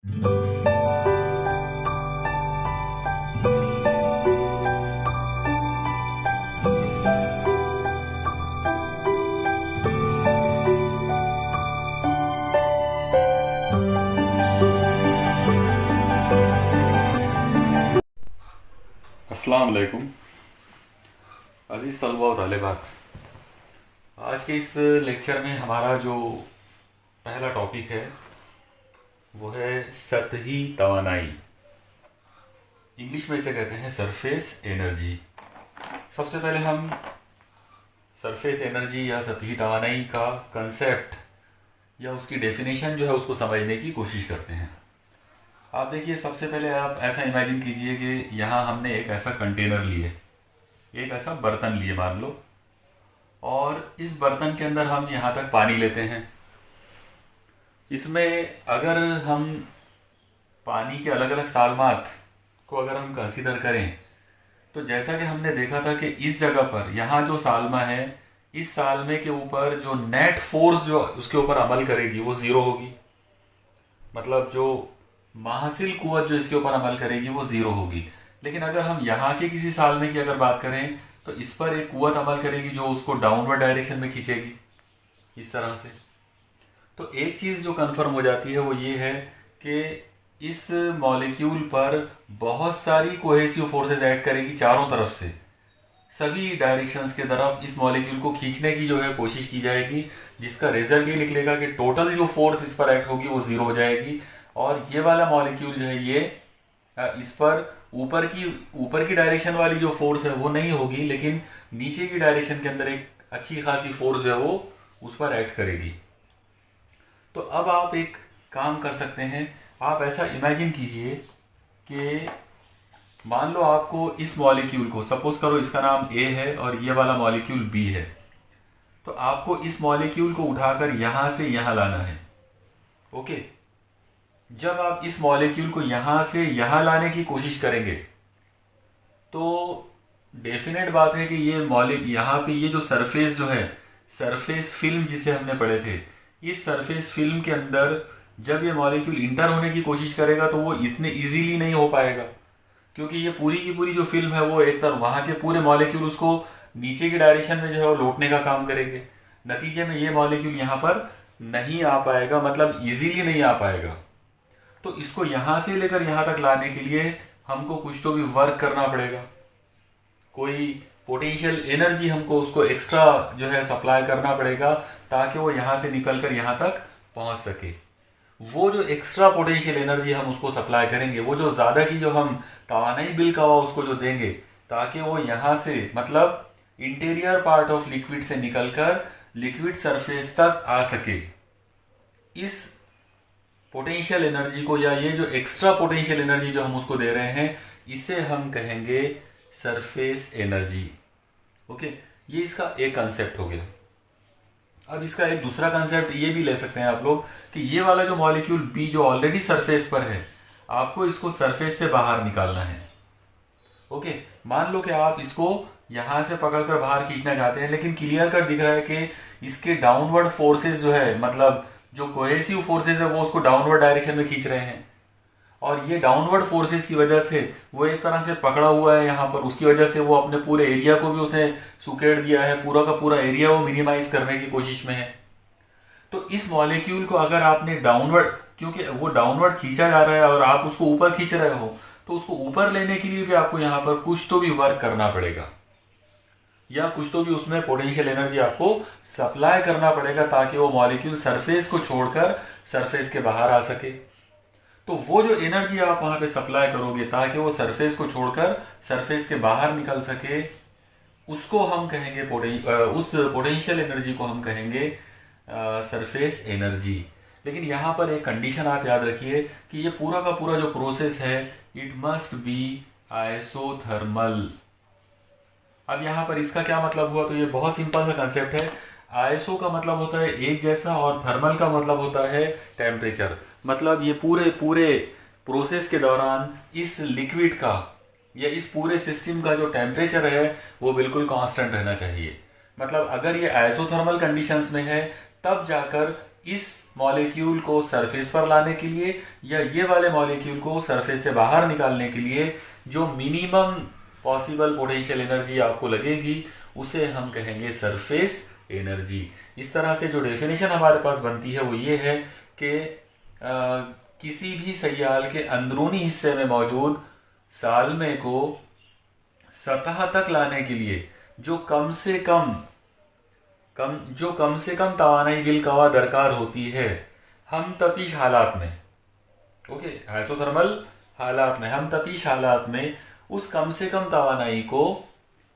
अस्सलाम वालेकुम अज़ीज़ तलबा व तालिबात। आज के इस लेक्चर में हमारा जो पहला टॉपिक है वो है सतही तवानाई। इंग्लिश में इसे कहते हैं सरफेस एनर्जी। सबसे पहले हम सरफेस एनर्जी या सतही तवानाई का कंसेप्ट या उसकी डेफिनेशन जो है उसको समझने की कोशिश करते हैं। आप देखिए, सबसे पहले आप ऐसा इमेजिन कीजिए कि यहाँ हमने एक ऐसा कंटेनर लिए, एक ऐसा बर्तन लिए मान लो, और इस बर्तन के अंदर हम यहाँ तक पानी लेते हैं। इसमें अगर हम पानी के अलग अलग सालमात को अगर हम कंसीडर करें तो जैसा कि हमने देखा था कि इस जगह पर यहाँ जो सालमा है, इस सालमे के ऊपर जो नेट फोर्स जो उसके ऊपर अमल करेगी वो ज़ीरो होगी। मतलब जो माहसिल कुव्वत जो इसके ऊपर अमल करेगी वो ज़ीरो होगी। लेकिन अगर हम यहाँ के किसी सालमे की अगर बात करें तो इस पर एक कुव्वत अमल करेगी जो उसको डाउनवर्ड डायरेक्शन में खींचेगी, इस तरह से। तो एक चीज़ जो कंफर्म हो जाती है वो ये है कि इस मॉलिक्यूल पर बहुत सारी कोहेसिव फोर्सेस ऐड करेगी चारों तरफ से, सभी डायरेक्शंस के तरफ इस मॉलिक्यूल को खींचने की जो है कोशिश की जाएगी, जिसका रिजल्ट ये निकलेगा कि टोटल जो फोर्स इस पर ऐड होगी वो ज़ीरो हो जाएगी। और ये वाला मॉलिक्यूल जो है ये इस पर ऊपर की डायरेक्शन वाली जो फोर्स है वो नहीं होगी, लेकिन नीचे की डायरेक्शन के अंदर एक अच्छी खासी फोर्स जो है वो उस पर ऐड करेगी। तो अब आप एक काम कर सकते हैं, आप ऐसा इमेजिन कीजिए कि मान लो आपको इस मॉलिक्यूल को, सपोज करो इसका नाम ए है और ये वाला मॉलिक्यूल बी है, तो आपको इस मॉलिक्यूल को उठाकर यहां से यहां लाना है। ओके, जब आप इस मॉलिक्यूल को यहां से यहां लाने की कोशिश करेंगे तो डेफिनेट बात है कि ये यहाँ पे ये जो सरफेस जो है, सरफेस फिल्म जिसे हमने पढ़े थे, इस सरफेस फिल्म के अंदर जब ये मॉलिक्यूल इंटर होने की कोशिश करेगा तो वो इतने इजीली नहीं हो पाएगा, क्योंकि ये पूरी की पूरी जो फिल्म है वो एक तरफ, वहां के पूरे मॉलिक्यूल उसको नीचे की डायरेक्शन में जो है वो लौटने का काम करेंगे। नतीजे में ये मॉलिक्यूल यहाँ पर नहीं आ पाएगा, मतलब इजीली नहीं आ पाएगा। तो इसको यहां से लेकर यहां तक लाने के लिए हमको कुछ तो भी वर्क करना पड़ेगा, कोई पोटेंशियल एनर्जी हमको उसको एक्स्ट्रा जो है सप्लाई करना पड़ेगा ताकि वो यहां से निकलकर यहां तक पहुंच सके। वो जो एक्स्ट्रा पोटेंशियल एनर्जी हम उसको सप्लाई करेंगे, वो जो ज्यादा की जो हम तवानाई बिल का हुआ उसको जो देंगे, ताकि वो यहां से मतलब इंटीरियर पार्ट ऑफ लिक्विड से निकलकर लिक्विड सरफेस तक आ सके। इस पोटेंशियल एनर्जी को, या ये जो एक्स्ट्रा पोटेंशियल एनर्जी जो हम उसको दे रहे हैं, इसे हम कहेंगे सरफेस एनर्जी। ओके, ये इसका एक कंसेप्ट हो गया। अब इसका एक दूसरा कंसेप्ट ये भी ले सकते हैं आप लोग कि ये वाला जो मॉलिक्यूल बी जो ऑलरेडी सरफेस पर है, आपको इसको सरफेस से बाहर निकालना है। ओके, मान लो कि आप इसको यहां से पकड़कर बाहर खींचना चाहते हैं, लेकिन क्लियर कर दिख रहा है कि इसके डाउनवर्ड फोर्सेस जो है, मतलब जो कोहेसिव फोर्सेस है वो उसको डाउनवर्ड डायरेक्शन में खींच रहे हैं, और ये डाउनवर्ड फोर्सेस की वजह से वो एक तरह से पकड़ा हुआ है यहाँ पर, उसकी वजह से वो अपने पूरे एरिया को भी उसे सुकेड़ दिया है, पूरा का पूरा एरिया वो मिनिमाइज करने की कोशिश में है। तो इस मॉलिक्यूल को अगर आपने डाउनवर्ड, क्योंकि वो डाउनवर्ड खींचा जा रहा है और आप उसको ऊपर खींच रहे हो, तो उसको ऊपर लेने के लिए भी आपको यहाँ पर कुछ तो भी वर्क करना पड़ेगा, या कुछ तो भी उसमें पोटेंशियल एनर्जी आपको सप्लाई करना पड़ेगा ताकि वो मॉलिक्यूल सरफेस को छोड़कर सरफेस के बाहर आ सके। तो वो जो एनर्जी आप वहां पे सप्लाई करोगे ताकि वो सरफेस को छोड़कर सरफेस के बाहर निकल सके, उसको हम कहेंगे उस पोटेंशियल एनर्जी को हम कहेंगे सरफेस एनर्जी। लेकिन यहां पर एक कंडीशन आप याद रखिए कि ये पूरा का पूरा जो प्रोसेस है, इट मस्ट बी आइसोथर्मल। अब यहाँ पर इसका क्या मतलब हुआ, तो ये बहुत सिंपल सा कंसेप्ट है। आईएसओ का मतलब होता है एक जैसा, और थर्मल का मतलब होता है टेम्परेचर। मतलब ये पूरे पूरे प्रोसेस के दौरान इस लिक्विड का या इस पूरे सिस्टम का जो टेम्परेचर है वो बिल्कुल कांस्टेंट रहना चाहिए। मतलब अगर ये आइसोथर्मल कंडीशंस में है तब जाकर इस मॉलिक्यूल को सरफेस पर लाने के लिए या ये वाले मॉलिक्यूल को सरफेस से बाहर निकालने के लिए जो मिनिमम पॉसिबल पोटेंशियल एनर्जी आपको लगेगी उसे हम कहेंगे सरफेस एनर्जी। इस तरह से जो डेफिनेशन हमारे पास बनती है वो ये है कि किसी भी सैयाल के अंदरूनी हिस्से में मौजूद सालमे को सतह तक लाने के लिए जो कम से कम तवानाई बिलकवा दरकार होती है हम तपिश हालात में, ओके, आइसोथर्मल हालात में, हम तपिश हालात में उस कम से कम तवानाई को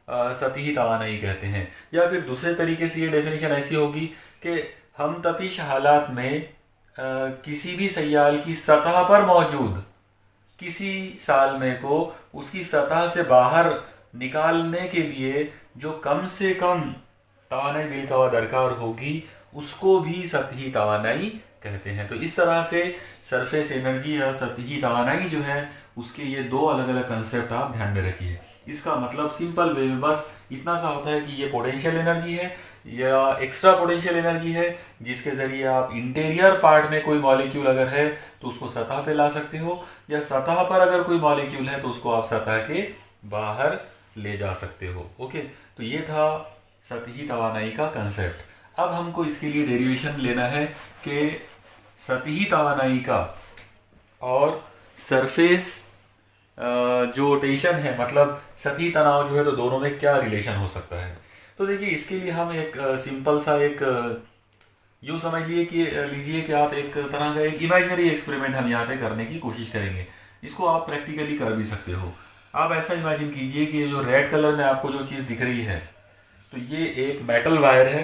सतही तवानाई कहते हैं। या फिर दूसरे तरीके से ये डेफिनेशन ऐसी होगी कि हम तपिश हालात में किसी भी सैयाल की सतह पर मौजूद किसी सालमे को उसकी सतह से बाहर निकालने के लिए जो कम से कम तवानाई बिलकवा दरकार होगी उसको भी सतही तवानाई कहते हैं। तो इस तरह से सरफेस एनर्जी या सतही तवानाई जो है उसके ये दो अलग अलग कंसेप्ट आप ध्यान में रखिए। इसका मतलब सिंपल वे में बस इतना सा होता है कि ये पोटेंशियल एनर्जी है या एक्स्ट्रा पोटेंशियल एनर्जी है जिसके जरिए आप इंटीरियर पार्ट में कोई मॉलिक्यूल अगर है तो उसको सतह पे ला सकते हो, या सतह पर अगर कोई मॉलिक्यूल है तो उसको आप सतह के बाहर ले जा सकते हो। ओके, तो ये था सतही तवानाई का कंसेप्ट। अब हमको इसके लिए डेरिवेशन लेना है कि सतही तवानाई का और सरफेस जो टेंशन है, मतलब सतही तनाव जो है, तो दोनों में क्या रिलेशन हो सकता है। तो देखिए इसके लिए हम एक सिंपल सा एक यूँ समझ लीजिए कि आप एक तरह का एक इमेजिनरी एक्सपेरिमेंट हम यहाँ पे करने की कोशिश करेंगे। इसको आप प्रैक्टिकली कर भी सकते हो। आप ऐसा इमेजिन कीजिए कि जो रेड कलर में आपको जो चीज़ दिख रही है तो ये एक मेटल वायर है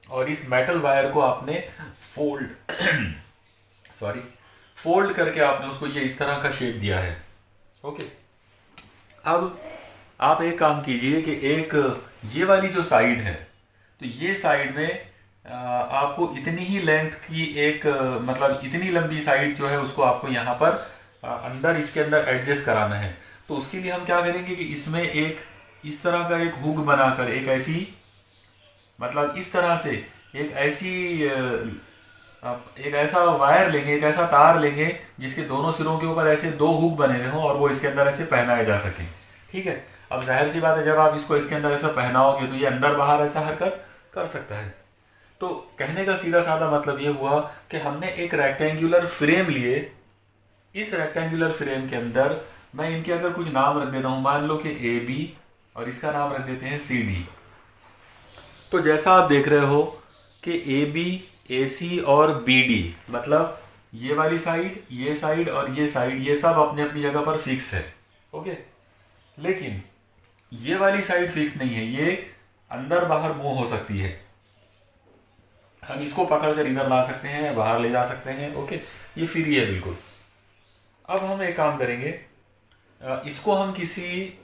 और इस मेटल वायर को आपने फोल्ड करके आपने उसको ये इस तरह का शेप दिया है। ओके, अब आप एक काम कीजिए कि एक ये वाली जो साइड है तो ये साइड में आपको इतनी ही लेंथ की एक मतलब इतनी लंबी साइड जो है उसको आपको यहाँ पर अंदर इसके अंदर एडजस्ट कराना है। तो उसके लिए हम क्या करेंगे कि इसमें एक इस तरह का एक हुक बनाकर एक ऐसी मतलब इस तरह से एक ऐसा वायर लेंगे, एक ऐसा तार लेंगे जिसके दोनों सिरों के ऊपर ऐसे दो हुक बने हुए हों और वो इसके अंदर ऐसे पहनाए जा सके। ठीक है, अब जाहिर सी बात है जब आप इसको इसके अंदर ऐसा पहनाओगे तो ये अंदर बाहर ऐसा हरकत कर सकता है। तो कहने का सीधा साधा मतलब ये हुआ कि हमने एक रेक्टेंगुलर फ्रेम लिए, इस रेक्टेंगुलर फ्रेम के अंदर मैं इनके अगर कुछ नाम रख देता हूं, मान लो कि ए बी और इसका नाम रख देते हैं सी डी। तो जैसा आप देख रहे हो कि ए बी ए सी और बी डी मतलब ये वाली साइड और ये साइड ये सब अपने अपनी जगह पर फिक्स है। ओके, लेकिन ये वाली साइड फिक्स नहीं है, ये अंदर बाहर मूव हो सकती है। हम इसको पकड़कर इधर ला सकते हैं, बाहर ले जा सकते हैं। ओके, ये फ्री है बिल्कुल। अब हम एक काम करेंगे, इसको हम किसी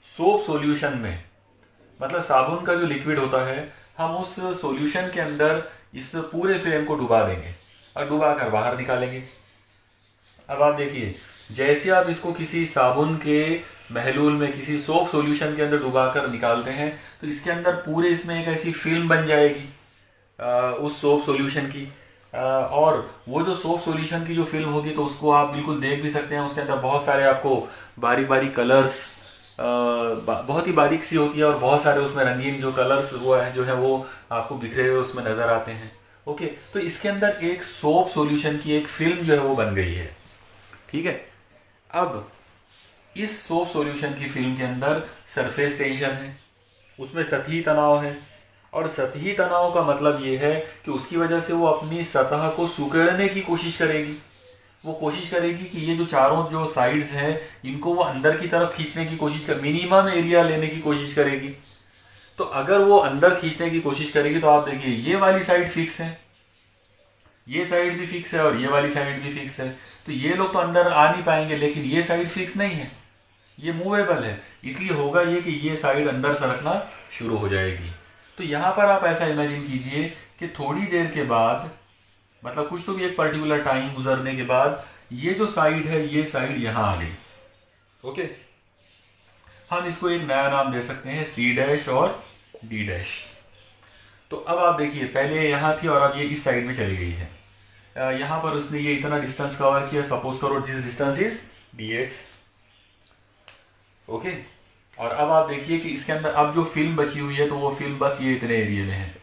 सोप सॉल्यूशन में मतलब साबुन का जो लिक्विड होता है हम उस सॉल्यूशन के अंदर इस पूरे फ्रेम को डुबा देंगे और डुबा कर बाहर निकालेंगे। अब आप देखिए जैसे आप इसको किसी साबुन के महलूल में किसी सोप सॉल्यूशन के अंदर डुबा कर निकालते हैं तो इसके अंदर पूरे इसमें एक ऐसी फिल्म बन जाएगी उस सोप सॉल्यूशन की। और वो जो सोप सॉल्यूशन की जो फिल्म होगी तो उसको आप बिल्कुल देख भी सकते हैं। उसके अंदर बहुत सारे आपको बारीक बारीक कलर्स बहुत ही बारीक सी होती है और बहुत सारे उसमें रंगीन जो कलर्स जो है वो आपको बिखरे हुए उसमें नजर आते हैं। ओके, तो इसके अंदर एक सोप सॉल्यूशन की एक फिल्म जो है वो बन गई है। ठीक है, अब इस सोप सॉल्यूशन की फिल्म के अंदर सरफेस टेंशन है, उसमें सतही तनाव है और सतही तनाव का मतलब ये है कि उसकी वजह से वो अपनी सतह को सुकेड़ने की कोशिश करेगी। वो कोशिश करेगी कि ये जो चारों जो साइड्स हैं इनको वो अंदर की तरफ खींचने की कोशिश कर मिनिमम एरिया लेने की कोशिश करेगी। तो अगर वो अंदर खींचने की कोशिश करेगी तो आप देखिए ये वाली साइड फिक्स है, ये साइड भी फिक्स है और ये वाली साइड भी फिक्स है। तो ये लोग तो अंदर आ नहीं पाएंगे, लेकिन ये साइड फिक्स नहीं है, ये मूवेबल है। इसलिए होगा ये कि ये साइड अंदर सरकना शुरू हो जाएगी। तो यहाँ पर आप ऐसा इमेजिन कीजिए कि थोड़ी देर के बाद मतलब कुछ तो भी एक पर्टिकुलर टाइम गुजरने के बाद ये जो साइड है ये साइड यहां आ गई। ओके, हम इसको एक नया नाम दे सकते हैं सी डैश और डी डैश। तो अब आप देखिए, पहले यहाँ थी और अब ये इस साइड में चली गई है। यहाँ पर उसने ये इतना डिस्टेंस कवर किया, सपोज करो this distance is dx। Okay, और अब आप देखिए कि इसके अंदर अब जो फिल्म बची हुई है तो वो फिल्म बस ये इतने एरिया में है,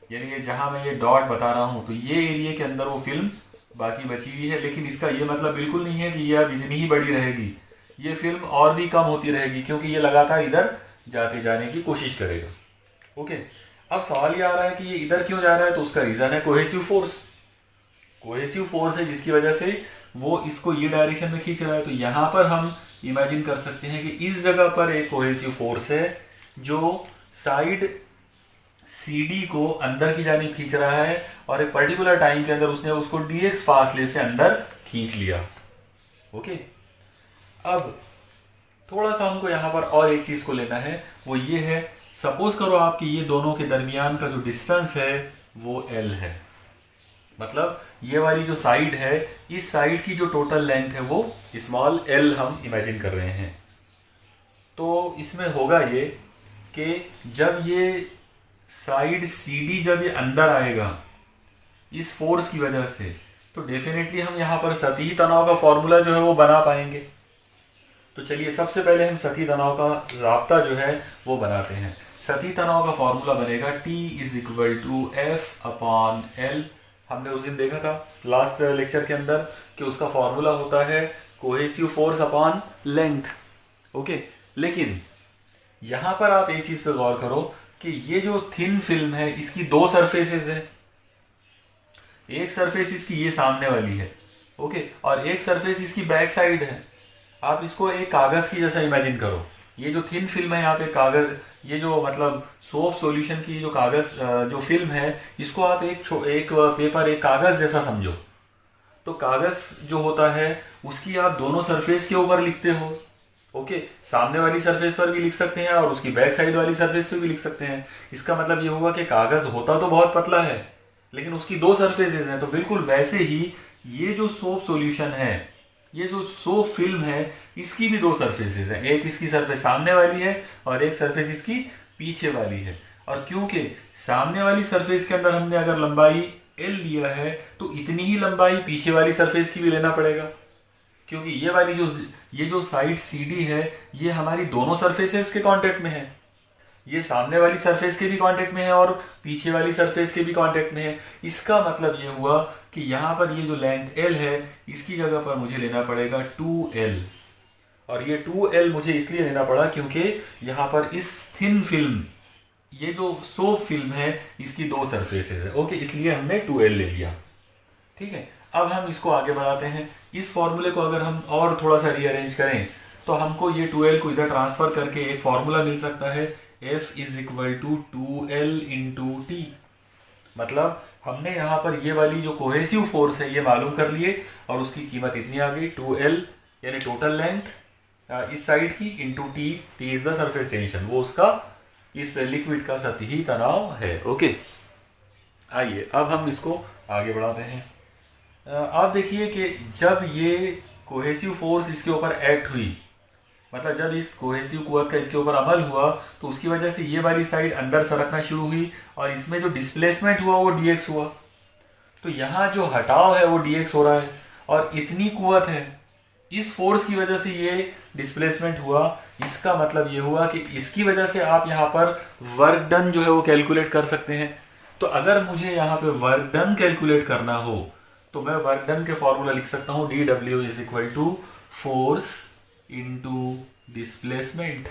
यानी ये जहां मैं ये डॉट बता रहा हूं तो ये एरिया के अंदर वो फिल्म बाकी बची हुई है। लेकिन इसका ये मतलब बिल्कुल नहीं है कि ये अब इतनी ही बड़ी रहेगी, ये फिल्म और भी कम होती रहेगी क्योंकि ये लगातार इधर जाके जाने की कोशिश करेगा। ओके, अब सवाल ये आ रहा है कि ये इधर क्यों जा रहा है, तो उसका रीजन है कोहेसिव फोर्स। कोहेसिव फोर्स है जिसकी वजह से वो इसको ये डायरेक्शन में खींच रहा है। तो यहां पर हम इमेजिन कर सकते हैं कि इस जगह पर एक कोहेसिव फोर्स है जो साइड CD को अंदर की जाने खींच रहा है और एक पर्टिकुलर टाइम के अंदर उसने उसको dx फासले से अंदर खींच लिया। ओके, अब थोड़ा सा हमको यहां पर और एक चीज को लेना है, वो ये है, सपोज करो आपकी ये दोनों के दरमियान का जो डिस्टेंस है वो L है। मतलब ये वाली जो साइड है, इस साइड की जो टोटल लेंथ है वो स्मॉल l हम इमेजिन कर रहे हैं। तो इसमें होगा ये कि जब ये साइड CD जब ये अंदर आएगा इस फोर्स की वजह से, तो डेफिनेटली हम यहाँ पर सतही तनाव का फॉर्मूला जो है वो बना पाएंगे। तो चलिए सबसे पहले हम सतही तनाव का ज़ाब्ता जो है वो बनाते हैं। सतही तनाव का फॉर्मूला बनेगा T is equal to F upon L. हमने उस दिन देखा था लास्ट लेक्चर के अंदर कि उसका फॉर्मूला होता है cohesive force upon length. Okay, लेकिन यहां पर आप एक चीज पे गौर करो कि ये जो थिन फिल्म है इसकी दो सरफेसेस है। एक सरफेस इसकी ये सामने वाली है, ओके, और एक सरफेस इसकी बैक साइड है। आप इसको एक कागज की जैसा इमेजिन करो। ये जो थिन फिल्म है यहाँ पे कागज, ये जो मतलब सोप सॉल्यूशन की जो कागज जो फिल्म है, इसको आप एक पेपर, एक कागज जैसा समझो। तो कागज जो होता है उसकी आप दोनों सरफेस के ऊपर लिखते हो। ओके, सामने वाली सरफेस पर भी लिख सकते हैं और उसकी बैक साइड वाली सरफेस पे भी लिख सकते हैं। इसका मतलब ये हुआ कि कागज होता तो बहुत पतला है लेकिन उसकी दो सरफेसेस हैं। तो बिल्कुल वैसे ही ये जो सोप सॉल्यूशन है, ये जो सोप फिल्म है, इसकी भी दो सरफेसेस हैं। एक इसकी सरफेस सामने वाली है और एक सरफेस इसकी पीछे वाली है। और क्योंकि सामने वाली सरफेस के अंदर हमने अगर लंबाई L लिया है तो इतनी ही लंबाई पीछे वाली सरफेस की भी लेना पड़ेगा, क्योंकि ये जो साइड CD है ये हमारी दोनों सरफेसेस के कांटेक्ट में है। ये सामने वाली सरफेस के भी कांटेक्ट में है और पीछे वाली सरफेस के भी कांटेक्ट में है। इसका मतलब ये हुआ कि यहाँ पर ये जो लेंथ L है इसकी जगह पर मुझे लेना पड़ेगा 2L। और ये 2L मुझे इसलिए लेना पड़ा क्योंकि यहाँ पर इस थिन फिल्म, ये जो सोप फिल्म है, इसकी दो सरफेसेस है। ओके, इसलिए हमने 2L ले लिया। ठीक है, अब हम इसको आगे बढ़ाते हैं। इस फॉर्मूले को अगर हम और थोड़ा सा रीअरेंज करें तो हमको ये 2L को इधर ट्रांसफर करके एक फॉर्मूला मिल सकता है, F is equal to 2L into T. मतलब हमने यहाँ पर ये वाली जो कोहेसिव फोर्स है ये मालूम कर लिए और उसकी कीमत इतनी आ गई 2L, यानी टोटल लेंथ इस साइड की, into T. T is the surface tension, वो उसका इस लिक्विड का सतही तनाव है। ओके, आइए अब हम इसको आगे बढ़ाते हैं। आप देखिए कि जब ये कोहेसिव फोर्स इसके ऊपर एक्ट हुई, मतलब जब इस कोहेसिव कुवत का इसके ऊपर अमल हुआ, तो उसकी वजह से ये वाली साइड अंदर सरकना शुरू हुई और इसमें जो डिस्प्लेसमेंट हुआ वो dx हुआ। तो यहाँ जो हटाव है वो dx हो रहा है और इतनी कुवत है, इस फोर्स की वजह से ये डिस्प्लेसमेंट हुआ। इसका मतलब ये हुआ कि इसकी वजह से आप यहाँ पर वर्क डन जो है वो कैलकुलेट कर सकते हैं। तो अगर मुझे यहाँ पे वर्क डन कैलकुलेट करना हो तो मैं वर्क डन के फॉर्मूला लिख सकता हूँ dw is equal to force into displacement.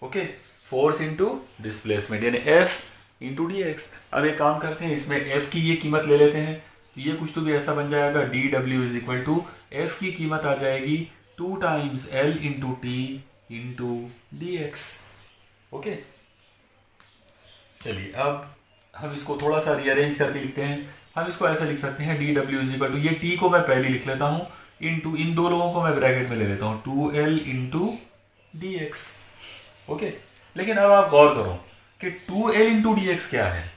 Okay, force into displacement यानी F इंटू dx। अब एक काम करते हैं, इसमें F की ये कीमत ले लेते हैं। ये कुछ तो भी ऐसा बन जाएगा dw is equal to F की कीमत आ जाएगी 2 times L into T into dx। Okay, चलिए अब हम इसको थोड़ा सा रीअरेंज करके लिखते हैं। हम इसको ऐसा लिख सकते हैं dw इज इक्वल टू, ये t को मैं पहले लिख लेता हूँ, इंटू इन दो लोगों को मैं ब्रैकेट में ले लेता हूँ 2L इंटू dx। ओके, लेकिन अब आप गौर करो कि 2L इंटू dx क्या है।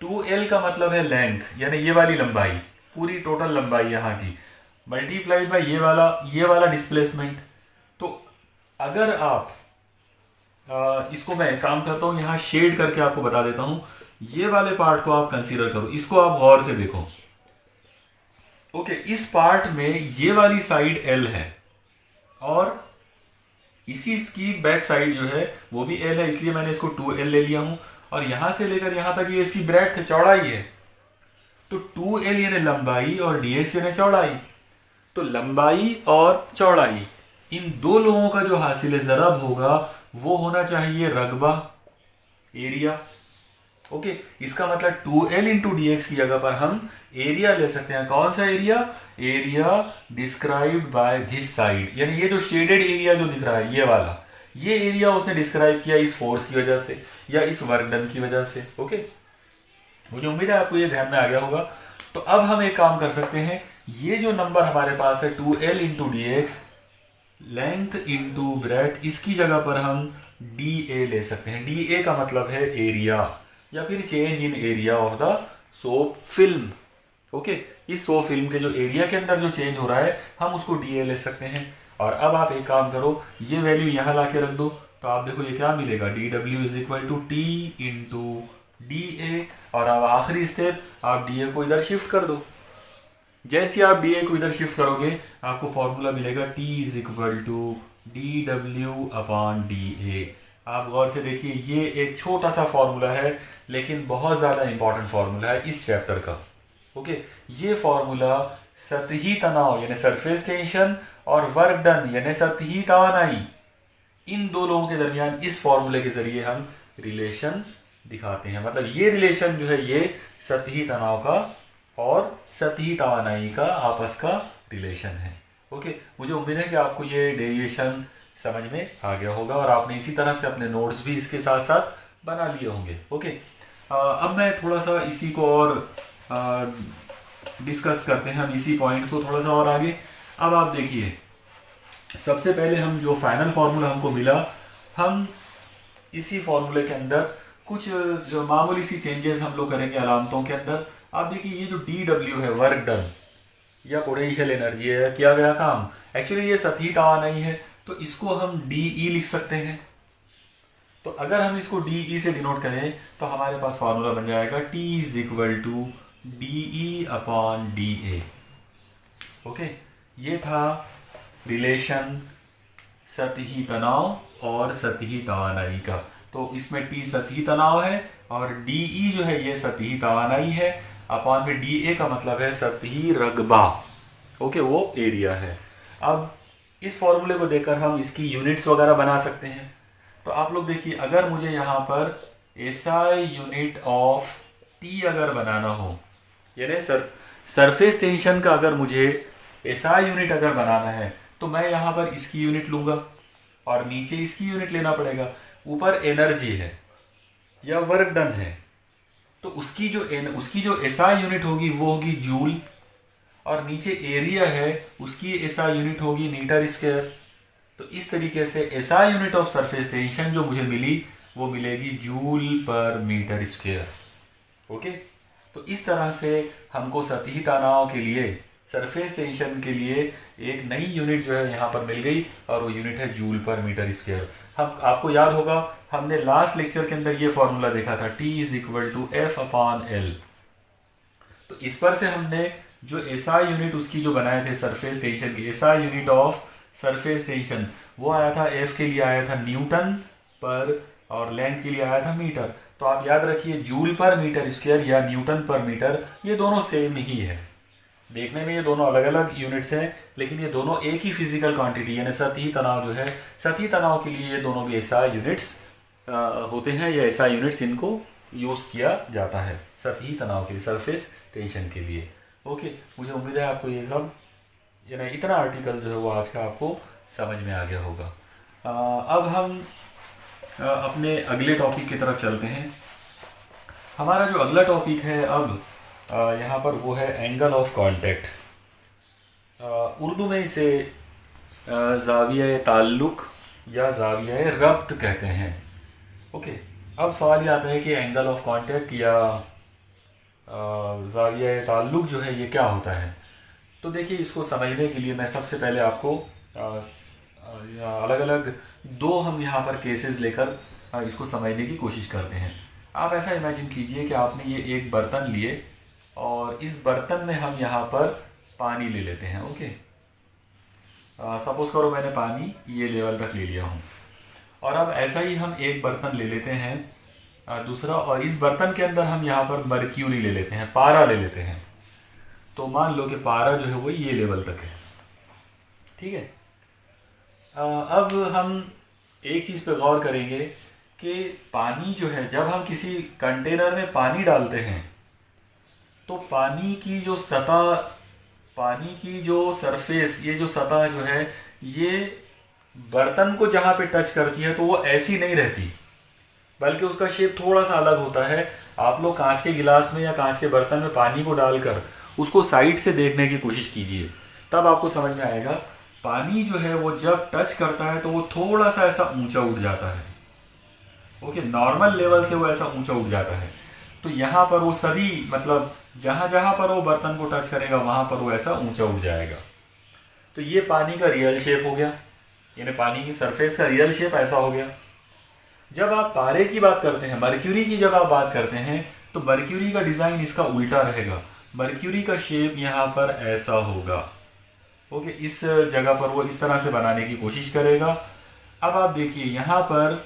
2L का मतलब है लेंथ, यानी ये वाली लंबाई, पूरी टोटल लंबाई यहाँ की, मल्टीप्लाइड बाय ये वाला डिस्प्लेसमेंट। तो अगर आप इसको मैं काम करता हूँ यहाँ शेड करके आपको बता देता हूँ। ये वाले पार्ट को आप कंसीडर करो, इसको आप गौर से देखो। ओके, इस पार्ट में ये वाली साइड एल है और इसी इसकी बैक साइड जो है वो भी एल है, इसलिए मैंने इसको 2L ले लिया हूं। और यहां से लेकर यहां तक ये इसकी ब्रेड्थ चौड़ाई है, तो 2L यानी लंबाई और dx यानी चौड़ाई। तो लंबाई और चौड़ाई इन दो लोगों का जो हासिल ज़रब होगा वो होना चाहिए रकबा, एरिया। ओके, इसका मतलब 2L इंटू डी एक्स की जगह पर हम एरिया ले सकते हैं। कौन सा area? Area described by this side, यानी ये जो शेडेड एरिया जो दिख रहा है ये वाला, ये एरिया उसने डिस्क्राइब किया इस फोर्स की वजह से या इस वर्क डन की वजह से। ओके, मुझे उम्मीद है आपको ये ध्यान में आ गया होगा। तो अब हम एक काम कर सकते हैं, ये जो नंबर हमारे पास है 2L into D x, length into breadth, इसकी जगह पर हम DA ले सकते हैं। DA का मतलब है एरिया या फिर change in area of the soap film. Okay, इस सोप फिल्म के जो एरिया के अंदर जो चेंज हो रहा है हम उसको DA ले सकते हैं। और अब आप एक काम करो, ये वैल्यू यहां ला के रख दो, तो आप देखो ये क्या मिलेगा, DW is equal to T into DA। और अब आखिरी स्टेप, आप DA को इधर शिफ्ट कर दो। जैसे आप DA को इधर शिफ्ट करोगे आपको फॉर्मूला मिलेगा T is equal to DW upon DA। आप गौर से देखिए, ये एक छोटा सा फॉर्मूला है लेकिन बहुत ज़्यादा इंपॉर्टेंट फॉर्मूला है इस चैप्टर का। ओके, ये फॉर्मूला सतही तनाव यानी सरफेस टेंशन और वर्क डन यानी सतही तवानाई, इन दो लोगों के दरमियान इस फॉर्मूले के जरिए हम रिलेशन दिखाते हैं। मतलब ये रिलेशन जो है ये सतही तनाव का और सतही तवानाई का आपस का रिलेशन है। ओके, मुझे उम्मीद है कि आपको ये डेरिवेशन समझ में आ गया होगा और आपने इसी तरह से अपने नोट्स भी इसके साथ साथ बना लिए होंगे। ओके, अब मैं थोड़ा सा इसी को और डिस्कस करते हैं, हम इसी पॉइंट को थोड़ा सा और आगे। अब आप देखिए, सबसे पहले हम जो फाइनल फार्मूला हमको मिला, हम इसी फॉर्मूले के अंदर कुछ जो मामूली सी चेंजेस हम लोग करेंगे अलामतों के अंदर। आप देखिए, ये जो DW है वर्क डन या पोटेंशियल एनर्जी है, किया गया काम, एक्चुअली ये सतही तवानाई है, तो इसको हम DE लिख सकते हैं। तो अगर हम इसको DE से डिनोट करें तो हमारे पास फॉर्मूला बन जाएगा T is equal to DE upon DA। Okay, ये था रिलेशन सतही तनाव और सतही तवानाई का। तो इसमें T सतही तनाव है और DE जो है ये सतही तवानाई है, अपॉन में DA का मतलब है सतही रकबा। ओके, वो एरिया है। अब इस फॉर्मूले को देखकर हम इसकी यूनिट्स वगैरह बना सकते हैं। तो आप लोग देखिए, अगर मुझे यहाँ पर SI यूनिट ऑफ T अगर बनाना हो, यानी सरफेस टेंशन का अगर मुझे SI यूनिट अगर बनाना है, तो मैं यहाँ पर इसकी यूनिट लूंगा और नीचे इसकी यूनिट लेना पड़ेगा। ऊपर एनर्जी है या वर्क डन है, तो उसकी जो SI यूनिट होगी वो होगी जूल, और नीचे एरिया है उसकी SI यूनिट होगी मीटर स्क्वायर। तो इस तरीके से SI unit of surface tension जो मुझे मिली वो मिलेगी जूल पर मीटर स्क्वायर। ओके, तो इस तरह से हमको सतही तनाव के लिए, सरफेस टेंशन के लिए एक नई यूनिट जो है यहाँ पर मिल गई और वो यूनिट है जूल पर मीटर स्क्वायर। हम आपको याद होगा हमने लास्ट लेक्चर के अंदर ये फॉर्मूला देखा था, T is equal to F upon L। तो इस पर से हमने जो SI यूनिट उसकी जो बनाए थे सरफेस टेंशन की, SI unit of surface tension, वो आया था F के लिए आया था न्यूटन पर और लेंथ के लिए आया था मीटर। तो आप याद रखिए, जूल पर मीटर स्क्वायर या न्यूटन पर मीटर ये दोनों सेम ही है। देखने में ये दोनों अलग अलग यूनिट्स हैं लेकिन ये दोनों एक ही फिजिकल क्वांटिटी यानी सतही तनाव जो है, सतही तनाव के लिए ये दोनों भी SI यूनिट्स होते हैं या SI यूनिट्स इनको यूज किया जाता है सतही तनाव के लिए, सरफेस टेंशन के लिए। ओके, मुझे उम्मीद है आपको ये सब यानी इतना आर्टिकल जो है वो आज का आपको समझ में आ गया होगा। अब हम अपने अगले टॉपिक की तरफ चलते हैं। हमारा जो अगला टॉपिक है अब यहाँ पर वो है एंगल ऑफ कांटेक्ट। उर्दू में इसे ज़ाविया ताल्लुक या ज़ाविया रब्त कहते हैं। ओके, अब सवाल ये आता है कि एंगल ऑफ कांटेक्ट या ज़ाविया ताल्लुक जो है ये क्या होता है। तो देखिए, इसको समझने के लिए मैं सबसे पहले आपको अलग अलग दो हम यहाँ पर केसेस लेकर इसको समझने की कोशिश करते हैं। आप ऐसा इमेजिन कीजिए कि आपने ये एक बर्तन लिए और इस बर्तन में हम यहाँ पर पानी ले लेते हैं। ओके, सपोज करो मैंने पानी ये लेवल तक ले लिया हूँ, और अब ऐसा ही हम एक बर्तन ले लेते हैं दूसरा, और इस बर्तन के अंदर हम यहाँ पर मर्क्यूरी ले लेते हैं, पारा ले लेते हैं। तो मान लो कि पारा जो है वो ये लेवल तक है। ठीक है, अब हम एक चीज़ पे गौर करेंगे कि पानी जो है, जब हम किसी कंटेनर में पानी डालते हैं तो पानी की जो सतह, पानी की जो सरफेस, ये जो सतह जो है, ये बर्तन को जहाँ पे टच करती है तो वो ऐसी नहीं रहती, बल्कि उसका शेप थोड़ा सा अलग होता है। आप लोग कांच के गिलास में या कांच के बर्तन में पानी को डालकर उसको साइड से देखने की कोशिश कीजिए, तब आपको समझ में आएगा। पानी जो है वो जब टच करता है तो वो थोड़ा सा ऐसा ऊंचा उठ जाता है। ओके, नॉर्मल लेवल से वो ऐसा ऊंचा उठ जाता है। तो यहाँ पर वो सभी, मतलब जहाँ जहाँ पर वो बर्तन को टच करेगा वहाँ पर वो ऐसा ऊंचा उठ जाएगा। तो ये पानी का रियल शेप हो गया, यानी पानी की सरफेस का रियल शेप ऐसा हो गया। जब आप पारे की बात करते हैं, मर्क्यूरी की जब आप बात करते हैं, तो मर्क्यूरी का डिज़ाइन इसका उल्टा रहेगा। मर्क्यूरी का शेप यहाँ पर ऐसा होगा। ओके, इस जगह पर वो इस तरह से बनाने की कोशिश करेगा। अब आप देखिए यहाँ पर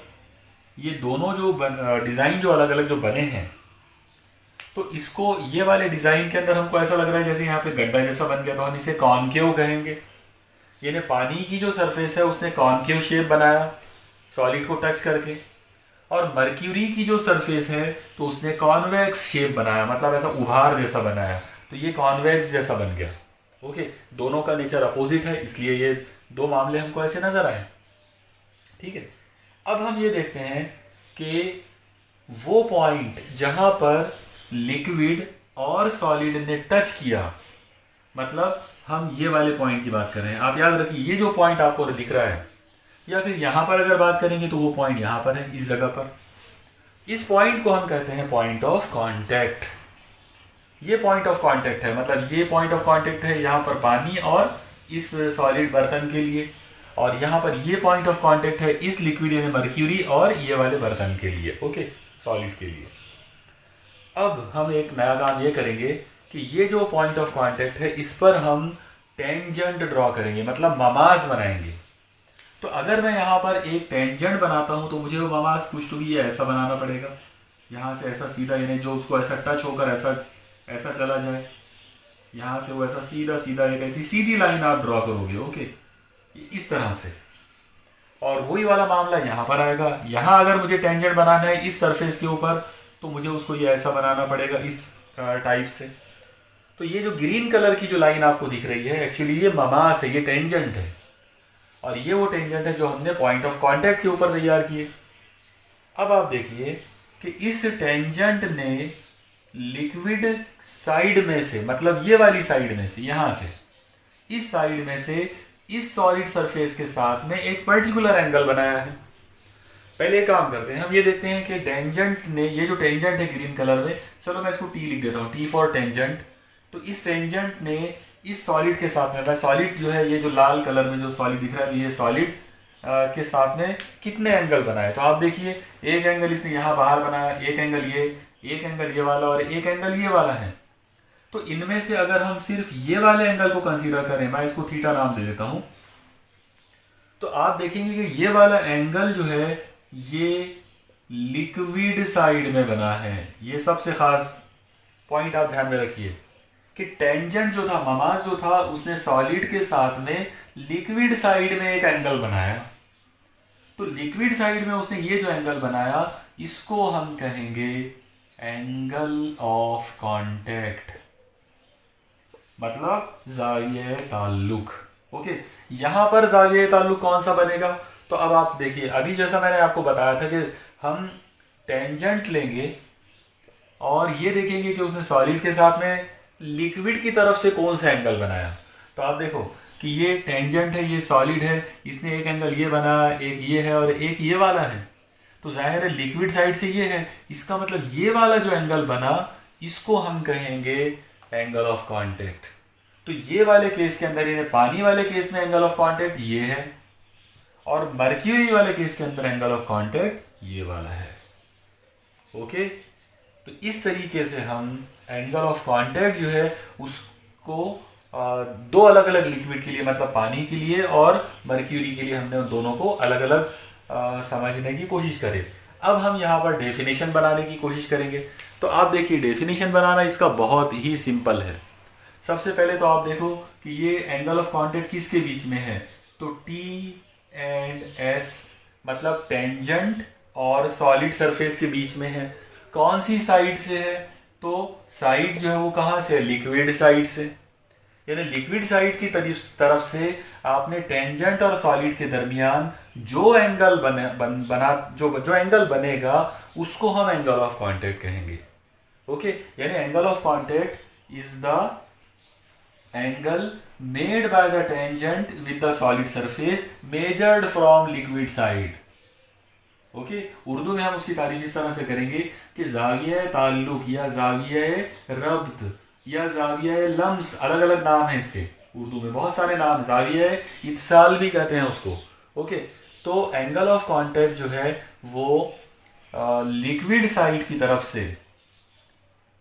ये दोनों जो डिज़ाइन जो अलग अलग जो बने हैं, तो इसको ये वाले डिज़ाइन के अंदर हमको ऐसा लग रहा है जैसे यहाँ पे गड्ढा जैसा बन गया, तो हम इसे कॉनकेव कहेंगे। यानी पानी की जो सरफेस है उसने कॉनकेव शेप बनाया सॉलिड को टच करके, और मर्क्यूरी की जो सरफेस है तो उसने कॉन्वेक्स शेप बनाया, मतलब ऐसा उभार जैसा बनाया, तो ये कॉन्वेक्स जैसा बन गया। ओके, दोनों का नेचर अपोजिट है, इसलिए ये दो मामले हमको ऐसे नजर आए। ठीक है, अब हम ये देखते हैं कि वो पॉइंट जहां पर लिक्विड और सॉलिड ने टच किया, मतलब हम ये वाले पॉइंट की बात कर रहे हैं। आप याद रखिए ये जो पॉइंट आपको दिख रहा है, या फिर यहां पर अगर बात करेंगे तो वो पॉइंट यहां पर है, इस जगह पर। इस पॉइंट को हम कहते हैं पॉइंट ऑफ कांटेक्ट। ये पॉइंट ऑफ कांटेक्ट है, मतलब ये पॉइंट ऑफ कांटेक्ट है यहाँ पर पानी और इस सॉलिड बर्तन के लिए, और यहाँ पर ये पॉइंट ऑफ कांटेक्ट है इस लिक्विड यानी मर्क्यूरी और ये वाले बर्तन के लिए। ओके, सॉलिड के लिए। अब हम एक नया काम ये करेंगे कि ये जो पॉइंट ऑफ कांटेक्ट है इस पर हम टेंजेंट ड्रॉ करेंगे, मतलब ममाज बनाएंगे। तो अगर मैं यहाँ पर एक टेंजेंट बनाता हूँ तो मुझे वो ममाज कुछ तो भी ऐसा बनाना पड़ेगा, यहाँ से ऐसा सीधा, यानी जो उसको ऐसा टच होकर ऐसा ऐसा चला जाए, यहाँ से वो ऐसा सीधा सीधा एक ऐसी सीधी लाइन आप ड्रॉ करोगे। ओके, इस तरह से। और वही वाला मामला यहाँ पर आएगा। यहाँ अगर मुझे टेंजेंट बनाना है इस सरफेस के ऊपर तो मुझे उसको ये ऐसा बनाना पड़ेगा, इस टाइप से। तो ये जो ग्रीन कलर की जो लाइन आपको दिख रही है, एक्चुअली ये ममास है, ये टेंजेंट है, और ये वो टेंजेंट है जो हमने पॉइंट ऑफ कांटेक्ट के ऊपर तैयार किए। अब आप देखिए कि इस टेंजेंट ने लिक्विड साइड में से, मतलब ये वाली साइड में से, यहां से इस साइड में से इस सॉलिड सरफेस के साथ में एक पर्टिकुलर एंगल बनाया है। पहले एक काम करते हैं, हम ये देखते हैं कि टेंजेंट ने, ये जो टेंजेंट है ग्रीन कलर में, चलो मैं इसको टी लिख देता हूँ, टी फॉर टेंजेंट। तो इस टेंजेंट ने इस सॉलिड के साथ में, सॉलिड जो है ये जो लाल कलर में जो सॉलिड दिख रहा है, ये सॉलिड के साथ में कितने एंगल बनाए। तो आप देखिए एक एंगल इसने यहाँ बाहर बनाया, एक एंगल ये, एक एंगल ये वाला और एक एंगल ये वाला है। तो इनमें से अगर हम सिर्फ ये वाले एंगल को कंसीडर करें, मैं इसको थीटा नाम दे देता हूं, तो आप देखेंगे कि ये वाला एंगल जो है ये लिक्विड साइड में बना है। ये सबसे खास पॉइंट आप ध्यान में रखिए कि टेंजेंट जो था, ममाज जो था, उसने सॉलिड के साथ में लिक्विड साइड में एक एंगल बनाया। तो लिक्विड साइड में उसने ये जो एंगल बनाया, इसको हम कहेंगे एंगल ऑफ कांटेक्ट, मतलब जाविये ताल्लुक। ओके, यहां पर जाविये ताल्लुक कौन सा बनेगा? तो अब आप देखिए, अभी जैसा मैंने आपको बताया था कि हम टेंजेंट लेंगे और ये देखेंगे कि उसने सॉलिड के साथ में लिक्विड की तरफ से कौन सा एंगल बनाया। तो आप देखो कि ये टेंजेंट है, ये सॉलिड है, इसने एक एंगल ये बना, एक ये है और एक ये वाला है। तो जाहिर है लिक्विड साइड से ये है, इसका मतलब ये वाला जो एंगल बना इसको हम कहेंगे एंगल ऑफ कांटेक्ट। तो ये वाले केस के अंदर, यानी पानी वाले केस में एंगल ऑफ कांटेक्ट ये है, और मर्क्यूरी वाले केस के अंदर एंगल ऑफ कांटेक्ट ये वाला है। ओके, तो इस तरीके से हम एंगल ऑफ कांटेक्ट जो है उसको दो अलग अलग लिक्विड के लिए, मतलब पानी के लिए और मर्क्यूरी के लिए, हमने उन दोनों को अलग अलग समझने की कोशिश करी। अब हम यहाँ पर डेफिनेशन बनाने की कोशिश करेंगे। तो आप देखिए, डेफिनेशन बनाना इसका बहुत ही सिंपल है। सबसे पहले तो आप देखो कि ये एंगल ऑफ कांटेक्ट किसके बीच में है, तो टी एंड एस, मतलब टेंजेंट और सॉलिड सरफेस के बीच में है। कौन सी साइड से है, तो साइड जो है वो कहाँ से है, लिक्विड साइड से। यानी लिक्विड साइड की तरफ से आपने टेंजेंट और सॉलिड के दरमियान जो एंगल बना जो एंगल बनेगा उसको हम एंगल ऑफ कांटेक्ट कहेंगे। ओके, यानी angle of contact is the angle made by the tangent with the solid surface measured from liquid side. Okay, Urdu में हम उसकी तारीफ इस तरह से करेंगे कि जाविया ताल्लुक या जाविया रब्त या जाविया लम्स, अलग अलग नाम है इसके, उर्दू में बहुत सारे नाम, जाविया इत्साल भी कहते हैं उसको। ओके, तो एंगल ऑफ कांटेक्ट जो है वो लिक्विड साइड की तरफ से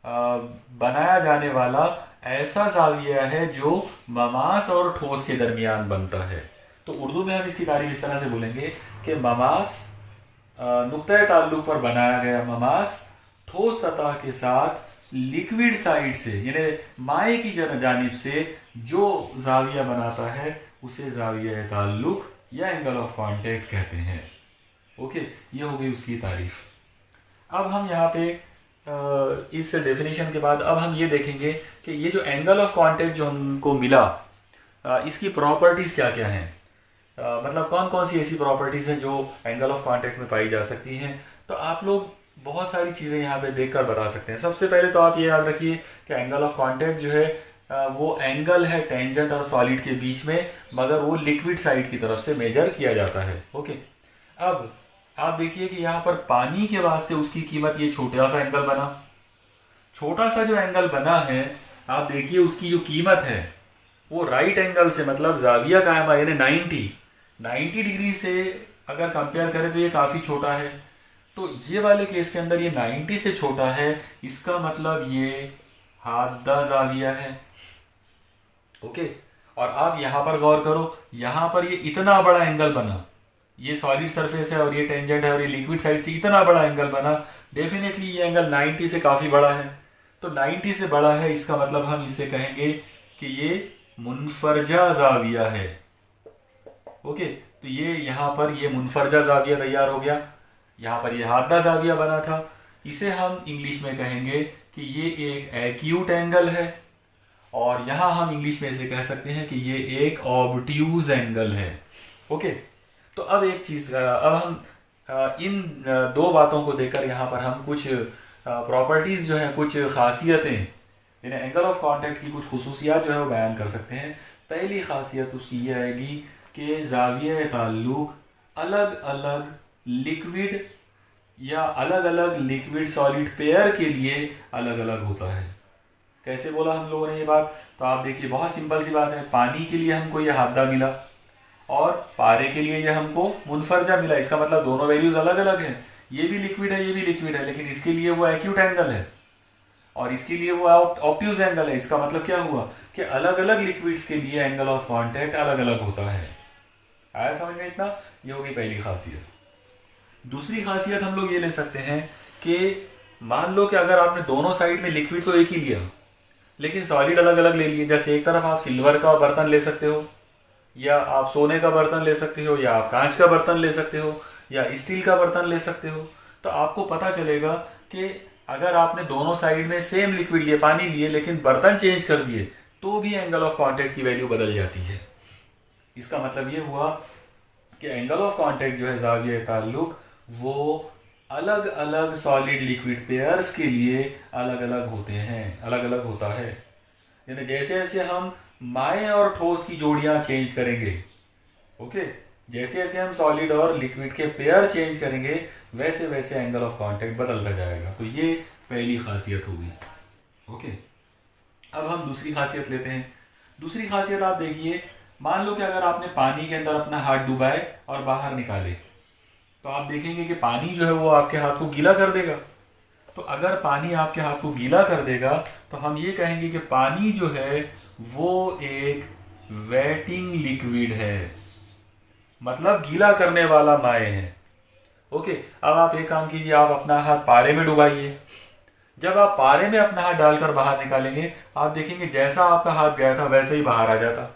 बनाया जाने वाला ऐसा जाविया है जो ममास और ठोस के दरमियान बनता है। तो उर्दू में हम इसकी तारीफ इस तरह से बोलेंगे कि ममास, नुक्ता ताल्लुक पर बनाया गया ममास ठोस सतह के साथ लिक्विड साइड से, यानी माए की जानिब से जो जाविया बनाता है उसे जाविया ताल्लुक या एंगल ऑफ कांटेक्ट कहते हैं। ओके, ये हो गई उसकी तारीफ। अब हम यहाँ पे इस डेफिनेशन के बाद अब हम ये देखेंगे कि ये जो एंगल ऑफ कांटेक्ट जो हमको मिला, इसकी प्रॉपर्टीज क्या क्या हैं, मतलब कौन कौन सी ऐसी प्रॉपर्टीज हैं जो एंगल ऑफ कांटेक्ट में पाई जा सकती हैं। तो आप लोग बहुत सारी चीज़ें यहाँ पे देखकर बता सकते हैं। सबसे पहले तो आप ये याद रखिए कि एंगल ऑफ कांटेक्ट जो है वो एंगल है टेंजेंट और सॉलिड के बीच में, मगर वो लिक्विड साइड की तरफ से मेजर किया जाता है। ओके, अब आप देखिए कि यहाँ पर पानी के वास्ते उसकी कीमत, ये छोटा सा एंगल बना, छोटा सा जो एंगल बना है, आप देखिए उसकी जो कीमत है वो राइट एंगल से, मतलब जाविया कायमा यानी 90 डिग्री से अगर कंपेयर करें तो ये काफ़ी छोटा है। तो ये वाले केस के अंदर ये 90 से छोटा है, इसका मतलब ये हादा जाविया है। ओके, और आप यहाँ पर गौर करो, यहाँ पर ये इतना बड़ा एंगल बना, ये सॉलिड सरफेस है और ये टेंजेंट है और ये लिक्विड साइड से इतना बड़ा एंगल बना, डेफिनेटली ये एंगल 90 से काफ़ी बड़ा है। तो 90 से बड़ा है, इसका मतलब हम इसे कहेंगे कि ये मुनफरजा जाविया है। ओके, तो ये यहाँ पर ये मुनफरजा जाविया तैयार हो गया, यहाँ पर ये हादा जाविया बना था। इसे हम इंग्लिश में कहेंगे कि ये एक एक्यूट एंगल है, और यहाँ हम इंग्लिश में इसे कह सकते हैं कि ये एक ऑब्ट्यूज एंगल है। ओके, तो अब एक चीज़, अब हम इन दो बातों को देखकर यहाँ पर हम कुछ प्रॉपर्टीज़ जो है, कुछ खासियतें, यानी एंगल ऑफ कांटेक्ट की कुछ खुसूसियात जो है वो बयान कर सकते हैं। पहली खासियत उसकी ये आएगी कि जाविया ताल्लुक अलग अलग लिक्विड या अलग अलग लिक्विड सॉलिड पेयर के लिए अलग अलग होता है। कैसे बोला हम लोगों ने ये बात, तो आप देखिए बहुत सिंपल सी बात है। पानी के लिए हमको ये हादा मिला और पारे के लिए ये हमको मुनफरजा मिला, इसका मतलब दोनों वैल्यूज अलग अलग हैं। ये भी लिक्विड है, ये भी लिक्विड है, लेकिन इसके लिए वो एक्यूट एंगल है और इसके लिए वो ऑब्ट्यूज एंगल है। इसका मतलब क्या हुआ कि अलग अलग लिक्विड्स के लिए एंगल ऑफ कांटेक्ट अलग अलग होता है। आया समझ में इतना? ये होगी पहली खासियत। दूसरी खासियत हम लोग ये ले सकते हैं कि मान लो कि अगर आपने दोनों साइड में लिक्विड तो एक ही लिया, लेकिन सॉलिड अलग अलग ले लिए। जैसे एक तरफ आप सिल्वर का बर्तन ले सकते हो, या आप सोने का बर्तन ले सकते हो, या आप कांच का बर्तन ले सकते हो, या स्टील का बर्तन ले सकते हो। तो आपको पता चलेगा कि अगर आपने दोनों साइड में सेम लिक्विड लिए, पानी लिए, लेकिन बर्तन चेंज कर दिए, तो भी एंगल ऑफ कांटेक्ट की वैल्यू बदल जाती है। इसका मतलब ये हुआ कि एंगल ऑफ कांटेक्ट जो है जाविया ताल्लुक, वो अलग अलग सॉलिड लिक्विड पेयर्स के लिए अलग अलग होते हैं, अलग अलग होता है। यानी जैसे जैसे हम माए और ठोस की जोड़ियां चेंज करेंगे, ओके, जैसे जैसे हम सॉलिड और लिक्विड के पेयर चेंज करेंगे, वैसे वैसे एंगल ऑफ कांटेक्ट बदलता जाएगा। तो ये पहली खासियत होगी। ओके, अब हम दूसरी खासियत लेते हैं। दूसरी खासियत आप देखिए, मान लो कि अगर आपने पानी के अंदर अपना हाथ डुबाए और बाहर निकाले, तो आप देखेंगे कि पानी जो है वो आपके हाथ को गीला कर देगा। तो अगर पानी आपके हाथ को गीला कर देगा तो हम ये कहेंगे कि पानी जो है वो एक वेटिंग लिक्विड है, मतलब गीला करने वाला माए है। ओके, अब आप एक काम कीजिए, आप अपना हाथ पारे में डुबाइए। जब आप पारे में अपना हाथ डालकर बाहर निकालेंगे, आप देखेंगे जैसा आपका हाथ गया था वैसे ही बाहर आ जाता,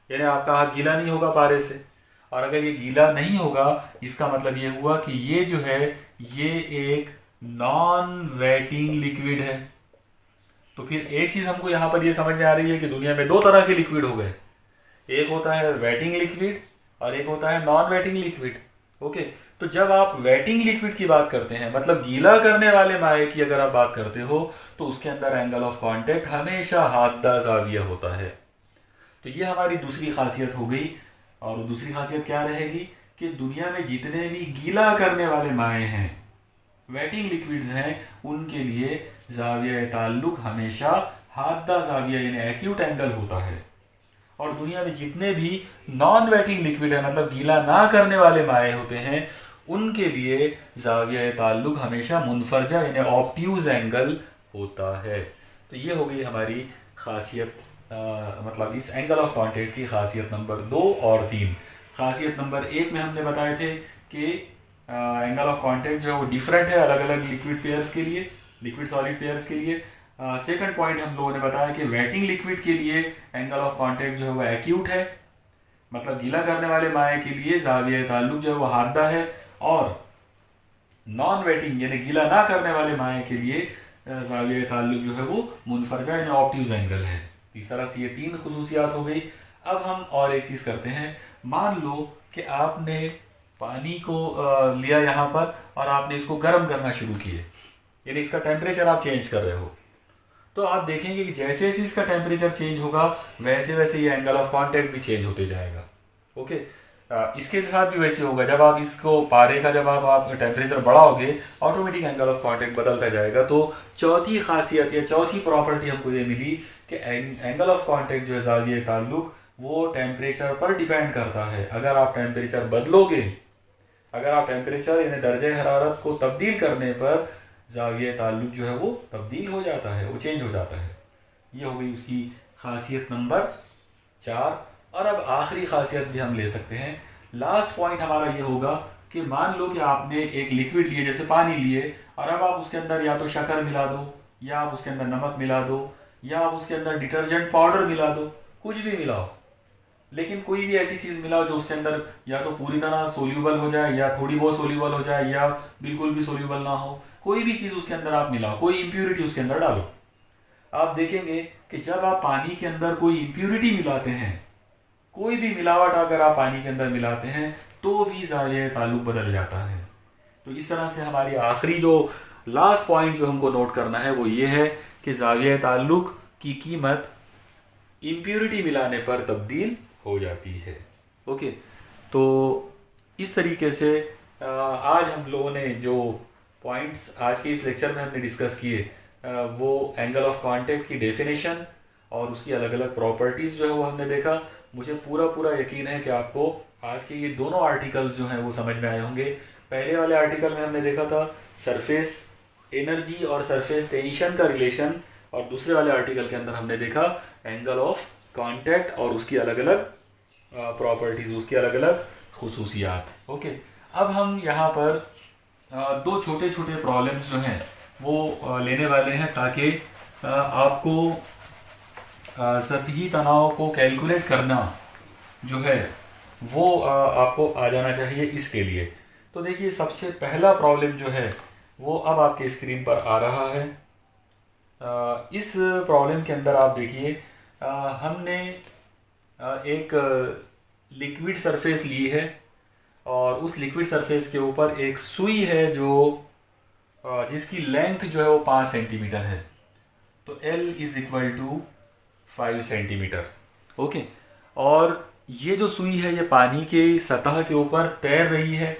यानी आपका हाथ गीला नहीं होगा पारे से। और अगर ये गीला नहीं होगा, इसका मतलब ये हुआ कि ये जो है ये एक नॉन वेटिंग लिक्विड है। तो फिर एक चीज हमको यहाँ पर ये समझ में आ रही है कि दुनिया में दो तरह के लिक्विड हो गए, एक होता है वेटिंग लिक्विड और एक होता है नॉन वेटिंग लिक्विड। ओके, तो जब आप वेटिंग लिक्विड की बात करते हैं, मतलब गीला करने वाले माए की अगर आप बात करते हो, तो उसके अंदर एंगल ऑफ कांटेक्ट हमेशा हाददा जाविया होता है। तो ये हमारी दूसरी खासियत हो गई। और दूसरी खासियत क्या रहेगी कि दुनिया में जितने भी गीला करने वाले माए हैं, वेटिंग लिक्विड्स हैं, उनके लिए जाविया ताल्लुक हमेशा हाददा जाविया यानी एक्यूट एंगल होता है। और दुनिया में जितने भी नॉन वेटिंग लिक्विड है, मतलब गीला ना करने वाले माए होते हैं, उनके लिए जाविया ताल्लुक हमेशा मुनफरजा यानी ऑब्ट्यूज एंगल होता है। तो ये हो गई हमारी खासियत, मतलब इस एंगल ऑफ कांटेक्ट की खासियत नंबर 2 और 3। खासियत नंबर 1 में हमने बताए थे कि एंगल ऑफ कांटेक्ट जो है वो डिफरेंट है अलग अलग लिक्विड पेयर्स के लिए, लिक्विड सॉलिड पेयर्स के लिए। सेकंड पॉइंट हम लोगों ने बताया कि वेटिंग लिक्विड के लिए एंगल ऑफ कांटेक्ट जो है वो एक्यूट है, मतलब गीला करने वाले माए के लिए जाविया ताल्लुक जो है वो हाददा है, और नॉन वेटिंग यानी गीला ना करने वाले माए के लिए जाविया ताल्लुक जो है वो मुनफरजा यानी ऑब्ट्यूज एंगल है। इस तरह से ये 3 खुसूसियात हो गई। अब हम और एक चीज़ करते हैं। मान लो कि आपने पानी को लिया यहाँ पर और आपने इसको गर्म करना शुरू किए, यानी इसका टेम्परेचर आप चेंज कर रहे हो, तो आप देखेंगे कि जैसे जैसे इसका टेम्परेचर चेंज होगा वैसे वैसे ये एंगल ऑफ कांटेक्ट भी चेंज होते जाएगा। ओके, इसके साथ भी वैसे होगा, जब आप इसको पारे का जब आप टेम्परेचर बढ़ाओगे ऑटोमेटिक एंगल ऑफ कांटेक्ट बदलता जाएगा। तो चौथी खासियत या चौथी प्रॉपर्टी हमको ये मिली कि एंगल ऑफ कांटेक्ट जो है जाविया ताल्लुक वो टेम्परेचर पर डिपेंड करता है। अगर आप टेम्परेचर बदलोगे, अगर आप टेम्परेचर यानी दर्जे हरारत को तब्दील करने पर जाविया ताल्लुक जो है वो तब्दील हो जाता है, वो चेंज हो जाता है। ये हो गई उसकी खासियत नंबर 4। और अब आखिरी खासियत भी हम ले सकते हैं। लास्ट पॉइंट हमारा ये होगा कि मान लो कि आपने एक लिक्विड लिए जैसे पानी लिए, और अब आप उसके अंदर या तो शक्कर मिला दो, या आप उसके अंदर नमक मिला दो, या आप उसके अंदर डिटर्जेंट पाउडर मिला दो, कुछ भी मिलाओ, लेकिन कोई भी ऐसी चीज मिलाओ जो उसके अंदर या तो पूरी तरह सोल्यूबल हो जाए या थोड़ी बहुत सोल्यूबल हो जाए या बिल्कुल भी सोल्यूबल ना हो, कोई भी चीज उसके अंदर आप मिलाओ, कोई इंप्यूरिटी उसके अंदर डालो। आप देखेंगे कि जब आप पानी के अंदर कोई इंप्यूरिटी मिलाते हैं, कोई भी मिलावट अगर आप पानी के अंदर मिलाते हैं, तो भी जाविया ताल्लुक बदल जाता है। तो इस तरह से हमारी आखिरी जो लास्ट पॉइंट जो हमको नोट करना है वो ये है कि जाविया ताल्लुक की कीमत इंप्यूरिटी मिलाने पर तब्दील हो जाती है। ओके, तो इस तरीके से आज हम लोगों ने जो पॉइंट्स आज के इस लेक्चर में हमने डिस्कस किए, वो एंगल ऑफ कांटेक्ट की डेफिनेशन और उसकी अलग अलग प्रॉपर्टीज जो है वो हमने देखा। मुझे पूरा पूरा यकीन है कि आपको आज के ये दोनों आर्टिकल्स जो हैं वो समझ में आए होंगे। पहले वाले आर्टिकल में हमने देखा था सरफेस एनर्जी और सरफेस टेंशन का रिलेशन, और दूसरे वाले आर्टिकल के अंदर हमने देखा एंगल ऑफ कांटेक्ट और उसकी अलग अलग प्रॉपर्टीज, उसकी अलग अलग खुसूसियात। ओके, अब हम यहाँ पर दो छोटे छोटे प्रॉब्लम्स जो हैं वो लेने वाले हैं, ताकि आपको सतही तनाव को कैलकुलेट करना जो है वो आपको आ जाना चाहिए इसके लिए। तो देखिए, सबसे पहला प्रॉब्लम जो है वो अब आपके स्क्रीन पर आ रहा है। इस प्रॉब्लम के अंदर आप देखिए, हमने एक लिक्विड सरफेस ली है, और उस लिक्विड सरफेस के ऊपर एक सुई है जो जिसकी लेंथ जो है वो 5 सेंटीमीटर है। तो L is equal to 5 centimetre. Okay, और ये जो सुई है ये पानी के सतह के ऊपर तैर रही है।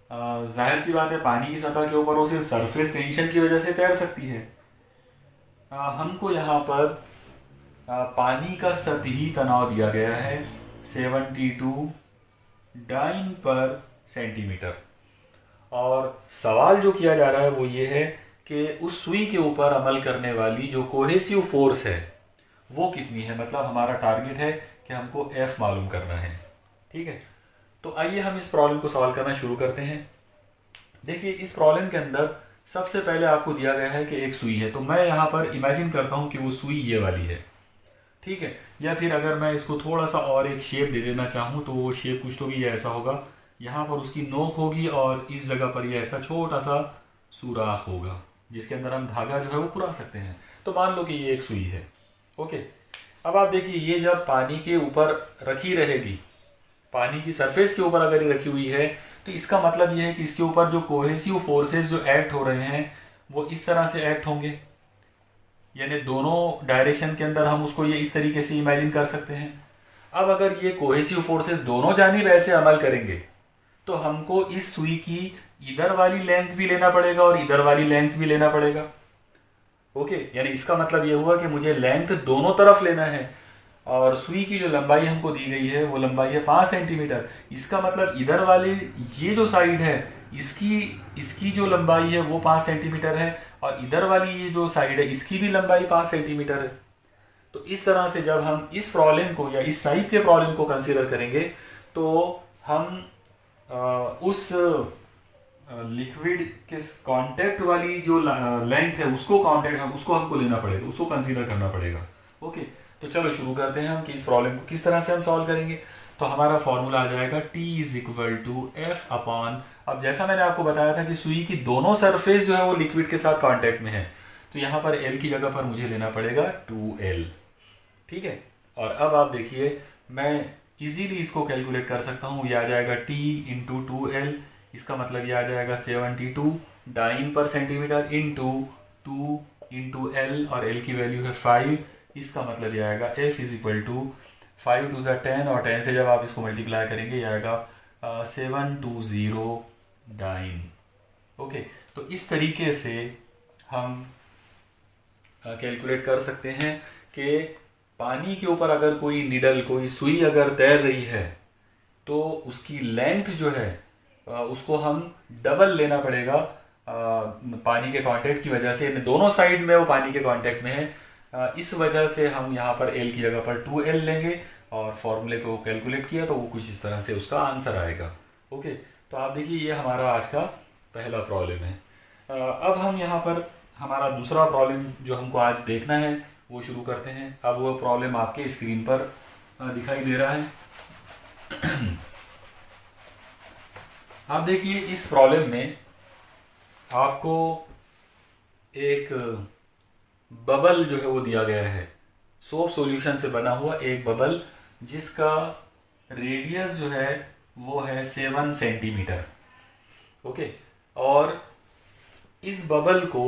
जाहिर सी बात है, पानी की सतह के ऊपर वो सिर्फ सरफेस टेंशन की वजह से तैर सकती है। हमको यहाँ पर पानी का सतही तनाव दिया गया है 72 डाइन पर सेंटीमीटर, और सवाल जो किया जा रहा है वो ये है कि उस सुई के ऊपर अमल करने वाली जो कोहेसिव फोर्स है वो कितनी है। मतलब हमारा टारगेट है कि हमको एफ मालूम करना है। ठीक है, तो आइए हम इस प्रॉब्लम को सॉल्व करना शुरू करते हैं। देखिए, इस प्रॉब्लम के अंदर सबसे पहले आपको दिया गया है कि एक सुई है, तो मैं यहाँ पर इमेजिन करता हूँ कि वो सुई ये वाली है। ठीक है, या फिर अगर मैं इसको थोड़ा सा और एक शेप दे देना चाहूँ तो वो शेप कुछ तो भी ये ऐसा होगा, यहाँ पर उसकी नोक होगी और इस जगह पर ये ऐसा छोटा सा सुराख होगा जिसके अंदर हम धागा जो है वो पुरा सकते हैं। तो मान लो कि ये एक सुई है। ओके, अब आप देखिए, ये जब पानी के ऊपर रखी रहेगी, पानी की सरफेस के ऊपर अगर ये रखी हुई है, तो इसका मतलब ये है कि इसके ऊपर जो कोहेसिव फोर्सेस जो एक्ट हो रहे हैं वो इस तरह से एक्ट होंगे, यानी दोनों डायरेक्शन के अंदर हम उसको ये इस तरीके से इमेजिन कर सकते हैं। अब अगर ये कोहेसिव फोर्सेस दोनों जानिब ऐसे अमल करेंगे तो हमको इस सुई की इधर वाली लेंथ भी लेना पड़ेगा और इधर वाली लेंथ भी लेना पड़ेगा। ओके, यानी इसका मतलब ये हुआ कि मुझे लेंथ दोनों तरफ लेना है, और सुई की जो लंबाई हमको दी गई है वो लंबाई है 5 सेंटीमीटर। इसका मतलब इधर वाले ये जो साइड है इसकी इसकी जो लंबाई है वो 5 सेंटीमीटर है, और इधर वाली ये जो साइड है इसकी भी लंबाई 5 सेंटीमीटर है। तो इस तरह से जब हम इस प्रॉब्लम को या इस टाइप के प्रॉब्लम को कंसीडर करेंगे तो हम उस लिक्विड के कांटेक्ट वाली जो लेंथ है उसको हमको लेना पड़ेगा, उसको कंसीडर करना पड़ेगा। ओके, तो चलो शुरू करते हैं हम कि इस प्रॉब्लम को किस तरह से हम सॉल्व करेंगे। तो हमारा फॉर्मूला आ जाएगा T is equal to F upon, अब जैसा मैंने आपको बताया था कि सुई की दोनों सरफेस जो है वो लिक्विड के साथ कांटेक्ट में है, तो यहाँ पर L की जगह पर मुझे लेना पड़ेगा 2L। ठीक है, और अब आप देखिए, मैं इजीली इसको कैलकुलेट कर सकता हूँ। ये आ जाएगा T इंटू 2L, इसका मतलब ये आ जाएगा 72 डाइन पर सेंटीमीटर इंटू 2 इंटू एल, और एल की वैल्यू है 5। इसका मतलब ये आएगा F is equal to 5 two ज़ा 10, और 10 से जब आप इसको मल्टीप्लाई करेंगे ये आएगा 720 डाइन। ओके, तो इस तरीके से हम कैलकुलेट कर सकते हैं कि पानी के ऊपर अगर कोई निडल, कोई सुई अगर तैर रही है तो उसकी लेंथ जो है उसको हम डबल लेना पड़ेगा पानी के कांटेक्ट की वजह से। दोनों साइड में वो पानी के कांटेक्ट में है, इस वजह से हम यहाँ पर एल की जगह पर 2L लेंगे, और फॉर्मूले को कैलकुलेट किया तो वो कुछ इस तरह से उसका आंसर आएगा। ओके, तो आप देखिए ये हमारा आज का पहला प्रॉब्लम है। अब हम यहाँ पर हमारा दूसरा प्रॉब्लम जो हमको आज देखना है वो शुरू करते हैं। अब वो प्रॉब्लम आपके स्क्रीन पर दिखाई दे रहा है। आप देखिए, इस प्रॉब्लम में आपको एक बबल जो है वो दिया गया है, सोप सॉल्यूशन से बना हुआ एक बबल जिसका रेडियस जो है वो है 7 सेंटीमीटर। ओके, और इस बबल को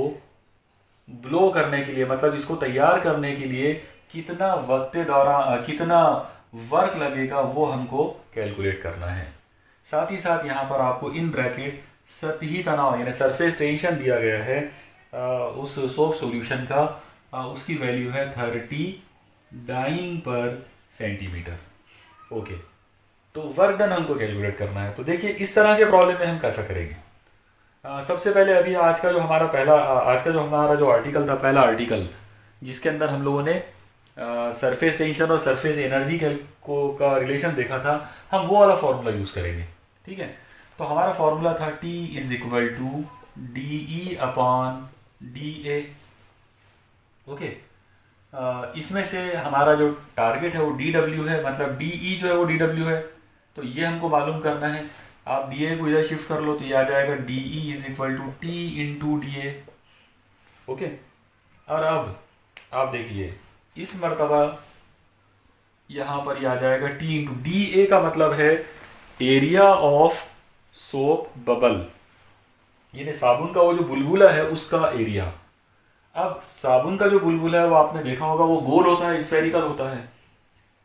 ब्लो करने के लिए, मतलब इसको तैयार करने के लिए कितना वक्त दौरान कितना वर्क लगेगा वो हमको कैलकुलेट करना है। साथ ही साथ यहाँ पर आपको इन ब्रैकेट सतही तनाव यानी सरफेस टेंशन दिया गया है उस सोप सॉल्यूशन का, उसकी वैल्यू है 30 डाइन पर सेंटीमीटर। ओके, तो वर्क डन हमको कैलकुलेट करना है। तो देखिए, इस तरह के प्रॉब्लम में हम कैसा करेंगे। सबसे पहले अभी आज का जो हमारा जो आर्टिकल था, पहला आर्टिकल जिसके अंदर हम लोगों ने सरफेस टेंशन और सरफेस एनर्जी का रिलेशन देखा था, हम वो वाला फॉर्मूला यूज करेंगे। ठीक है, तो हमारा फॉर्मूला था T is equal to DE upon DA। Okay, इसमें से हमारा जो टारगेट है वो DW है, मतलब DE जो है वो DW है, तो ये हमको मालूम करना है। आप DA को इधर शिफ्ट कर लो तो ये आ जाएगा DE is equal to T into DA। Okay, और अब आप देखिए, इस मर्तबा यहां पर यह आ जाएगा T इंटू DA का मतलब है एरिया ऑफ सोप बबल, यानी साबुन का वो जो बुलबुला है उसका एरिया। अब साबुन का जो बुलबुला है वो आपने देखा होगा वो गोल होता है, स्फेरिकल होता है,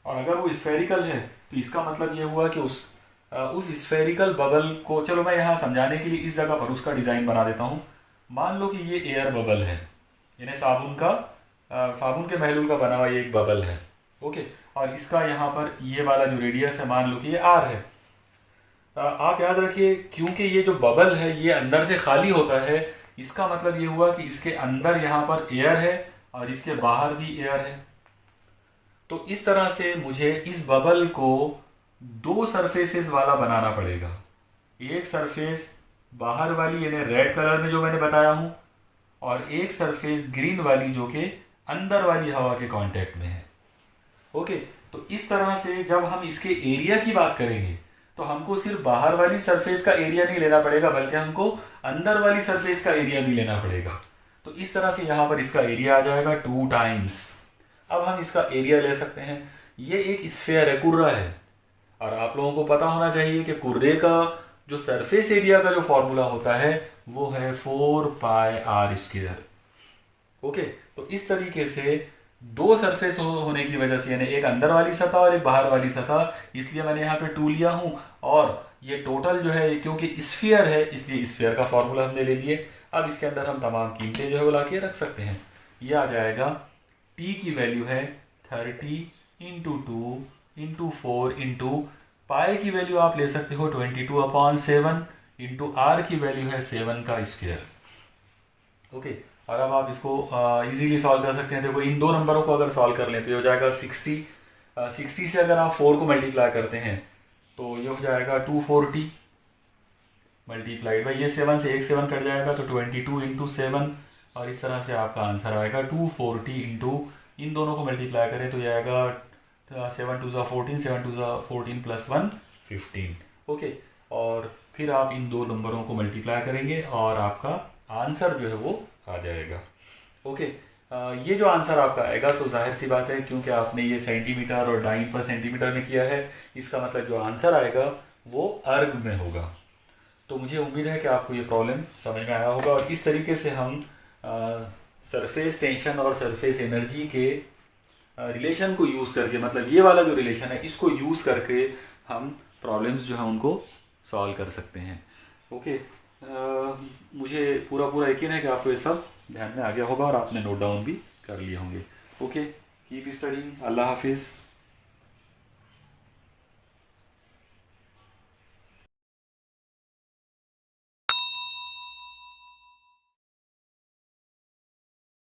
और अगर वो स्फेरिकल है तो इसका मतलब ये हुआ कि उस स्फेरिकल बबल को, चलो मैं यहाँ समझाने के लिए इस जगह पर उसका डिजाइन बना देता हूँ। मान लो कि ये एयर बबल है, यानी साबुन के महलूल का बना हुआ ये एक बबल है। ओके, और इसका यहाँ पर ये वाला जो रेडियस है मान लो कि ये R है। आप याद रखिए, क्योंकि ये जो बबल है ये अंदर से खाली होता है, इसका मतलब ये हुआ कि इसके अंदर यहाँ पर एयर है और इसके बाहर भी एयर है। तो इस तरह से मुझे इस बबल को दो सरफेसेस वाला बनाना पड़ेगा। एक सरफेस बाहर वाली यानी रेड कलर में जो मैंने बताया हूं, और एक सरफेस ग्रीन वाली जो कि अंदर वाली हवा के कांटेक्ट में है। ओके, तो इस तरह से जब हम इसके एरिया की बात करेंगे तो हमको सिर्फ बाहर वाली सरफेस का एरिया नहीं लेना पड़ेगा, बल्कि हमको अंदर वाली सरफेस का एरिया भी लेना पड़ेगा। तो इस तरह से यहां पर इसका एरिया आ जाएगा 2 टाइम्स। अब हम इसका एरिया ले सकते हैं। ये एक स्फेयर है, कुर्रा है, और आप लोगों को पता होना चाहिए कि कुर्रे का जो सरफेस एरिया का जो फॉर्मूला होता है वो है 4πr²। ओके, तो इस तरीके से दो सरफेस होने की वजह से, यानी एक अंदर वाली सतह और एक बाहर वाली सतह, इसलिए मैंने यहाँ पे 2 लिया हूँ। और ये टोटल जो है, क्योंकि स्फीयर है इसलिए स्फीयर का फॉर्मूला हमने ले लिए। अब इसके अंदर हम तमाम कीमतें जो है वो ला के रख सकते हैं। ये आ जाएगा, टी की वैल्यू है 30 × 2 × 4 पाई की वैल्यू आप ले सकते हो 22/7 आर की वैल्यू है 7 का स्क्वायर। ओके, और अब आप इसको इजीली सॉल्व कर सकते हैं। देखो, इन दो नंबरों को अगर सॉल्व कर लें तो ये हो जाएगा 60। 60 से अगर आप 4 को मल्टीप्लाई करते हैं तो ये हो जाएगा 240 मल्टीप्लाइड बाई ये 7 से एक 7 कट जाएगा तो 22 × 7, और इस तरह से आपका आंसर आएगा 240 इंटू, इन दोनों को मल्टीप्लाई करें तो ये आएगा 7 2 14, 7 2 14 + 1 15। ओके, और फिर आप इन दो नंबरों को मल्टीप्लाई करेंगे और आपका आंसर जो है वो आ जाएगा। ओके, ये जो आंसर आपका आएगा तो जाहिर सी बात है, क्योंकि आपने ये सेंटीमीटर और डाइन पर सेंटीमीटर में किया है, इसका मतलब जो आंसर आएगा वो अर्ग में होगा। तो मुझे उम्मीद है कि आपको ये प्रॉब्लम समझ में आया होगा, और इस तरीके से हम सरफेस टेंशन और सरफेस एनर्जी के रिलेशन को यूज़ करके, मतलब ये वाला जो रिलेशन है इसको यूज़ करके हम प्रॉब्लम्स जो है उनको सॉल्व कर सकते हैं। ओके, मुझे पूरा यकीन है कि आपको ये सब ध्यान में आ गया होगा और आपने नोट डाउन भी कर लिए होंगे। Okay, keep studying. अल्लाह हाफिज़।